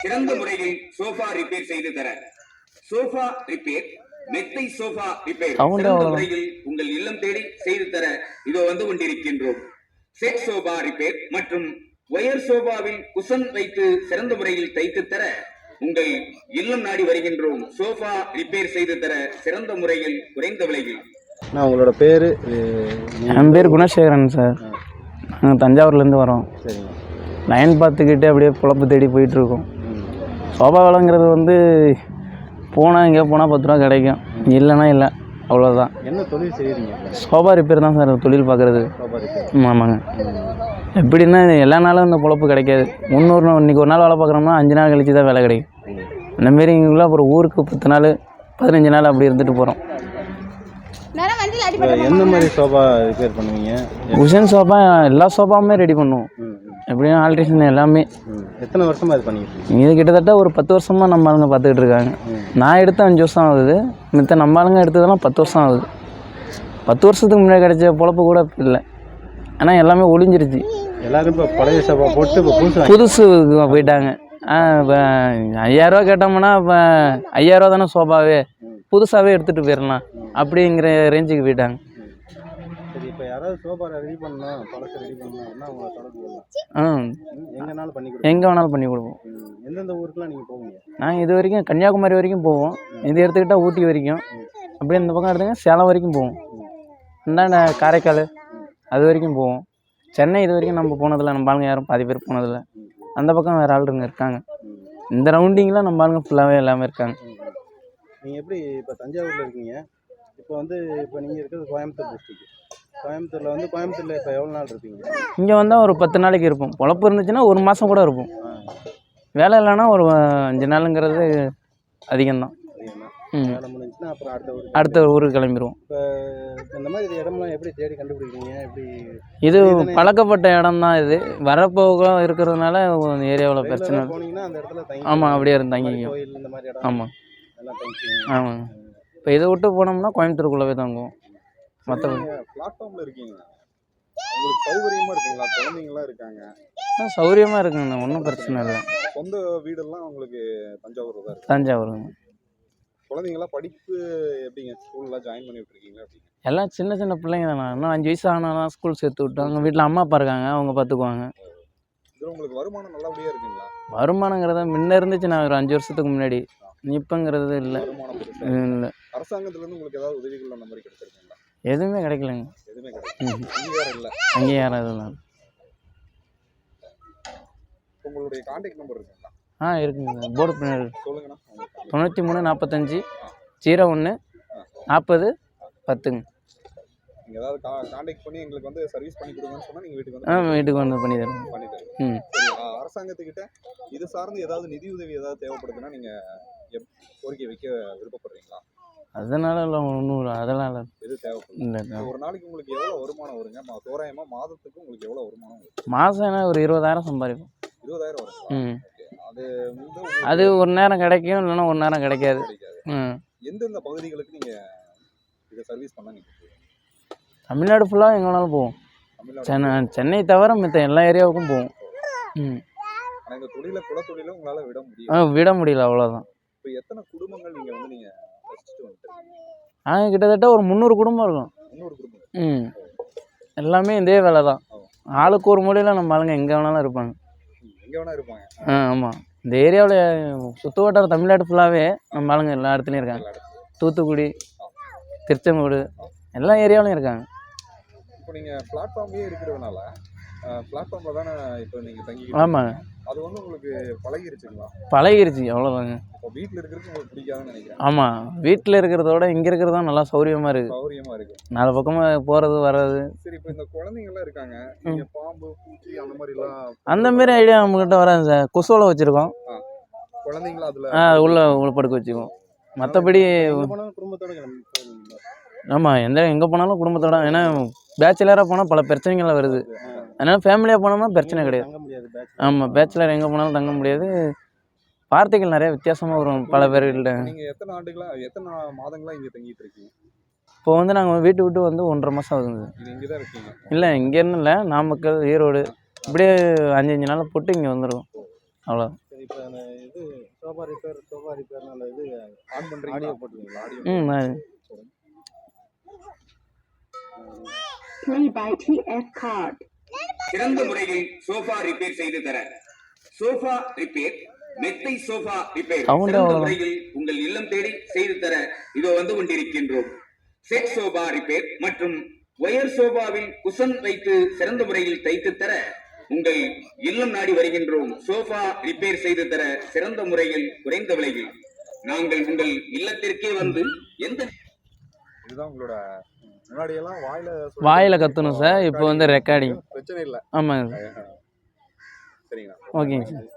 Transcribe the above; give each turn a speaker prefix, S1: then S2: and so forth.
S1: சிறந்த முறையில் sofa repair செய்து தர சோஃபா ரிப்பேர், மெத்தை சோஃபா ரிப்பேர் சிறந்த முறையில் உங்கள் இல்லம் தேடி செய்து தர இதோ வந்து கொண்டிருக்கின்றோம். செட் சோஃபா ரிப்பேர் மற்றும் ஒயர் சோஃபாவில் குஷன் வைத்து சிறந்த முறையில் தைத்து தர உங்கள் இல்லம் நாடி வருகின்றோம். சோஃபா ரிப்பேர் செய்து தர சிறந்த முறையில் குறைந்த விலையில்.
S2: நான் உங்களோட பேர்?
S3: என் பேர் குணசேகரன் சார். நாங்கள் தஞ்சாவூர்லேருந்து வரோம்.
S2: சரிங்க.
S3: லைன் பார்த்துக்கிட்டு அப்படியே பொழப்பு தேடி போயிட்டுருக்கோம். சோபா விலைங்கிறது வந்து போனால் எங்கேயோ போனால் 10 ரூபா கிடைக்கும், இல்லைன்னா இல்லை, அவ்வளோதான்.
S2: என்ன தொழில் செய்கிறீங்க?
S3: சோபா ரிப்பேர் தான் சார் தொழில் பார்க்குறது. ஆமாங்க. எப்படின்னா எல்லா நாளும் இந்த பொழப்பு கிடைக்காது. இன்றைக்கி ஒரு நாள் வேலை பார்க்குறோம்னா 5 நாள் கழிச்சு தான் வேலை கிடைக்கும். அந்தமாரி இங்குள்ள அப்புறம் ஊருக்கு 10 நாள் 15 நாள் அப்படி இருந்துட்டு போகிறோம்.
S2: எந்த மாதிரி சோபா ரிப்பேர் பண்ணுவீங்க?
S3: குஷன் சோபா எல்லா சோபாவுமே ரெடி பண்ணுவோம். எப்படின்னா ஆல்ட்ரேஷன் எல்லாமே.
S2: எத்தனை வருஷமாக இது பண்ணிக்கிட்டு?
S3: இது கிட்டத்தட்ட ஒரு 10 வருஷமாக நம்ம ஆளுங்க பார்த்துக்கிட்டு இருக்காங்க. நான் எடுத்த 5 வருஷம் ஆகுது, மித்த நம்ம ஆளுங்க எடுத்ததெல்லாம் 10 வருஷம் ஆகுது. 10 வருஷத்துக்கு முன்னாடி கிடைச்ச பொழப்பு கூட இல்லை, ஆனால் எல்லாமே ஒழிஞ்சிருச்சு.
S2: எல்லோரும் இப்போ பழைய சோபா போட்டு இப்போ
S3: புதுசு போயிட்டாங்க. இப்போ 5000 ரூபா கேட்டோம்னா இப்போ 5000 ரூபா தானே சோபாவே, புதுசாகவே எடுத்துகிட்டு போயிடலாம் அப்படிங்கிற ரேஞ்சுக்கு போயிட்டாங்க.
S2: சரி, இப்போ யாராவது சோபா ரெடி பண்ணலாம், பழசை ரெடி பண்ணலாம்னா அவங்கள தொடர்பு கொள்ளலாம். எங்கேனாலும் பண்ணி கொடுப்போம்.
S3: எங்கே வேணாலும் பண்ணி கொடுப்போம்.
S2: எந்தெந்த ஊருக்குலாம் நீங்கள் போவீங்க?
S3: நாங்கள் இது வரைக்கும் கன்னியாகுமரி வரைக்கும் போவோம். இது எடுத்துக்கிட்டால் ஊட்டி வரைக்கும், அப்படியே இந்த பக்கம் எடுத்துங்க சேலம் வரைக்கும் போவோம். இந்தாண்ட காரைக்கால் அது வரைக்கும் போவோம். சென்னை இது வரைக்கும் நம்ம போனதில்லை, நம்ம ஆளுங்க யாரும் பாதி பேர் போனதில்லை. அந்த பக்கம் வேறு ஆளுங்க இருக்காங்க. இந்த ரவுண்டிங்கில் நம்ம ஆளுங்க ஃபுல்லாகவே எல்லாமே இருக்காங்க.
S2: நீங்கள் எப்படி இப்போ தஞ்சாவூரில் இருக்கீங்க, இப்போ நீங்கள் இருக்கிறது கோயம்புத்தூர் டிஸ்ட்ரிக்ட். கோயம்புத்தூரில் இப்போ எவ்வளோ நாள் இருப்பீங்க? இங்கே
S3: வந்தால் ஒரு 10 நாளைக்கு இருப்போம். பொழப்பு இருந்துச்சுன்னா 1 மாதம் கூட இருப்போம். வேலை இல்லைன்னா ஒரு 5 நாளுங்கிறது அதிகம்தான்.
S2: வேலை முடிஞ்சுன்னா அப்புறம்
S3: அடுத்த ஊருக்கு கிளம்பிடுவோம்.
S2: இப்போ இந்த மாதிரி இடம்லாம் எப்படி தேடி கண்டுபிடிக்கிறீங்க? எப்படி
S3: இது பழக்கப்பட்ட இடம் தான். இது வரப்போக இருக்கிறதுனால ஏரியாவில் பிரச்சனை.
S2: போனீங்கன்னா அந்த இடத்துல
S3: ஆமாம், அப்படியே இருந்து தங்கிக்கும்.
S2: இந்த மாதிரி இடம்.
S3: ஆமாம் ஆமாங்க. இப்போ இதை விட்டு போனோம்னா கோயம்புத்தூருக்குள்ளவே தங்குவோம். மற்றபடி
S2: பிளாட்ஃபார்மில் இருக்கீங்க, உங்களுக்கு சௌகரியமாக இருக்குங்களா? குழந்தைங்களாம் இருக்காங்க.
S3: சௌகரியமாக இருக்குங்கண்ணா, ஒன்றும் பிரச்சனை இல்லை.
S2: சொந்த வீடெல்லாம் உங்களுக்கு தஞ்சாவூர் தான் இருக்குது?
S3: தஞ்சாவூருங்க.
S2: குழந்தைங்களாம் படிப்பு எப்படிங்க? ஸ்கூல்லாம் ஜாயின் பண்ணி விட்டுருக்கீங்களா?
S3: எல்லாம் சின்ன சின்ன பிள்ளைங்க தானே. இன்னும் 5 வயசு ஆனாலும் ஸ்கூல் சேர்த்து விட்டாங்க. வீட்டில் அம்மா அப்பா இருக்காங்க, அவங்க பார்த்துக்குவாங்க.
S2: இதில் உங்களுக்கு வருமானம் நல்லபடியாக இருக்குங்களா?
S3: வருமானங்கிறத முன்ன இருந்துச்சு, நான் ஒரு 5 வருஷத்துக்கு முன்னாடி. இப்போங்கிறது இல்லை. இல்லை.
S2: அரசாங்கத்துலேருந்து உங்களுக்கு ஏதாவது உதவிகள் அந்த மாதிரி கிடைச்சிருக்குங்களா?
S3: எதுவுமே கிடைக்கலங்க.
S2: எதுவுமே கிடைக்கல. அங்கீகாரம் இல்லை.
S3: அங்கீகாரம் எதுவும்.
S2: உங்களுடைய கான்டாக்ட் நம்பர் இருக்குங்களா?
S3: இருக்குங்க, போர்டு பின்னாடி
S2: சொல்லுங்கண்ணா.
S3: 93 45 01 40 10ங்க.
S2: நீங்கள் ஏதாவது கான்டாக்ட் பண்ணி எங்களுக்கு சர்வீஸ் பண்ணி கொடுங்கன்னு சொன்னால் நீங்கள் வீட்டுக்கு வந்து
S3: பண்ணி தருவோம்.
S2: அரசாங்கத்துக்கிட்ட இது சார்ந்து ஏதாவது நிதி உதவி ஏதாவது தேவைப்படுதுன்னா நீங்கள் கோரிக்கை வைக்க விருப்பப்படுறீங்களா?
S3: அதனால ஒன்றும் அதெல்லாம்
S2: எது தேவைப்படுது இல்லை. ஒரு நாளைக்கு உங்களுக்கு எவ்வளோ வருமானம் வருங்க? தோராயமாக மாதத்துக்கு உங்களுக்கு எவ்வளோ வருமானம் வரும்?
S3: மாதம் ஒரு 20,000 சம்பாதிப்போம்.
S2: 20,000 வரும்.
S3: அது ஒரு நேரம் கிடைக்கும், இல்லைன்னா ஒரு நேரம் கிடைக்காது.
S2: எந்தெந்த பகுதிகளுக்கு நீங்கள் இதை சர்வீஸ் பண்ண நீங்கள்?
S3: தமிழ்நாடு ஃபுல்லாக எங்கே வேணாலும் போவோம். சென்னை தவிர மற்ற எல்லா ஏரியாவுக்கும் போவோம்.
S2: ஆனால் இந்த தொழிலை குலத்தொழிலை உங்களால் விட முடியும்?
S3: விட முடியல, அவ்வளோதான்.
S2: இப்போ எத்தனை குடும்பங்கள் நீங்கள்
S3: கிட்டத்தட்ட ஒரு 300 குடும்பம் இருக்கும்.
S2: 300 குடும்பம்.
S3: எல்லாமே இதே வேலை தான். ஆளுக்கு ஒரு மொழியில் நம்ம ஆளுங்க எங்கே வேணாலும் இருப்பாங்க.
S2: எங்கே வேணா இருப்பாங்க.
S3: ஆமாம். இந்த ஏரியாவில் சுற்று வட்டார தமிழ்நாடு ஃபுல்லாகவே நம்ம ஆளுங்க எல்லா இடத்துலையும் இருக்காங்க. தூத்துக்குடி, திருச்செங்கோடு எல்லா ஏரியாவிலையும் இருக்காங்க.
S2: இப்போ நீங்கள் பிளாட்ஃபார்ம்லேயே இருக்கிறதுனால பிளாட்ஃபார்மில் தானே இப்போ நீங்கள் தங்கி?
S3: ஆமாங்க.
S2: அது உங்களுக்கு பழகிருச்சுங்களா?
S3: பழகிருச்சு, அவ்வளோதாங்க.
S2: இப்போ வீட்டில் இருக்கிறது உங்களுக்கு பிடிக்காதுன்னு நினைக்கிறேன்.
S3: ஆமாம், வீட்டில் இருக்கிறதோட இங்கே இருக்கிறது தான் நல்லா சௌகரியமாக இருக்குது.
S2: சௌகரியமாக இருக்குது.
S3: 4 பக்கமாக போகிறது வர்றது.
S2: சரி, இப்போ இந்த குழந்தைங்கள்லாம் இருக்காங்க, நீங்கள் பாம்பு பூச்சி அந்த மாதிரிலாம்?
S3: அந்த மாதிரி ஐடியா நம்மக்கிட்ட வராது சார். கொசுவலை வச்சுருக்கோம்.
S2: குழந்தைங்களா அதில்
S3: உள்ள படுக்க வச்சுக்குவோம். மற்றபடி
S2: குடும்பத்தோட
S3: ஆமாம், எங்கே போனாலும் குடும்பத்தோட. ஏன்னா பேச்சுலராக போனால் பல பிரச்சனைகள் வருது. அதனால் ஃபேமிலியாக போனோம்னா பிரச்சனை கிடையாது. ஆமாம், பேச்சுலர் எங்கே போனாலும் தங்க முடியாது. வார்த்தைகள் நிறைய வித்தியாசமாக வரும் பல பேர்கிட்ட.
S2: நீங்கள் எத்தனை மாதங்களா இங்கே தங்கிட்டு இருக்கீங்க?
S3: இப்போ நாங்கள் வீட்டு விட்டு 1.5 மாதம் ஆகுதுங்க.
S2: இங்கே தான் இருக்கீங்க?
S3: இல்லை, இங்கேருந்து இல்லை, நாமக்கல், ஈரோடு இப்படியே 5 நாள் போட்டு இங்கே வந்துடுவோம். அவ்வளோ.
S2: இப்போ அந்த இது சோஃபா ரிப்பேர்னு அந்த இது
S4: ஆன் பண்ணுறீங்க
S2: ஆடியோ போட்டுருக்கீங்களா? Audio
S5: Play by TF Card.
S1: சிறந்த முறையில் சோஃபா ரிப்பேர் செய்து தர சோஃபா ரிப்பேர், மெத்தை சோஃபா ரிப்பேர்
S3: Sound
S1: சிறந்த
S3: அவ்வளவுதான்.
S1: முறையில் உங்கள் இல்லம் தேடி செய்து தர இதோ வந்து கொண்டிருக்கின்றோம். செட் சோஃபா ரிப்பேர் மற்றும் ஒயர் சோஃபாவில் குஷன் வைத்து சிறந்த முறையில் தைத்து தர உங்கள் இல்லம் நாடி வருகின்றோம். சோஃபா ரிப்பேர் செய்து தர சிறந்த முறையில் குறைந்த விலையில் நாங்கள் உங்கள் இல்லத்திற்கே வந்து எந்த
S4: இதுதான் உங்களோட முன்னாடியெல்லாம்
S3: வாயில கத்தணும் சார், இப்போ வந்து ரெக்கார்டிங்.
S4: பிரச்சனை இல்லை.
S3: ஆமாங்க சார்.
S4: சரிங்களா?
S3: ஓகேங்க சார்.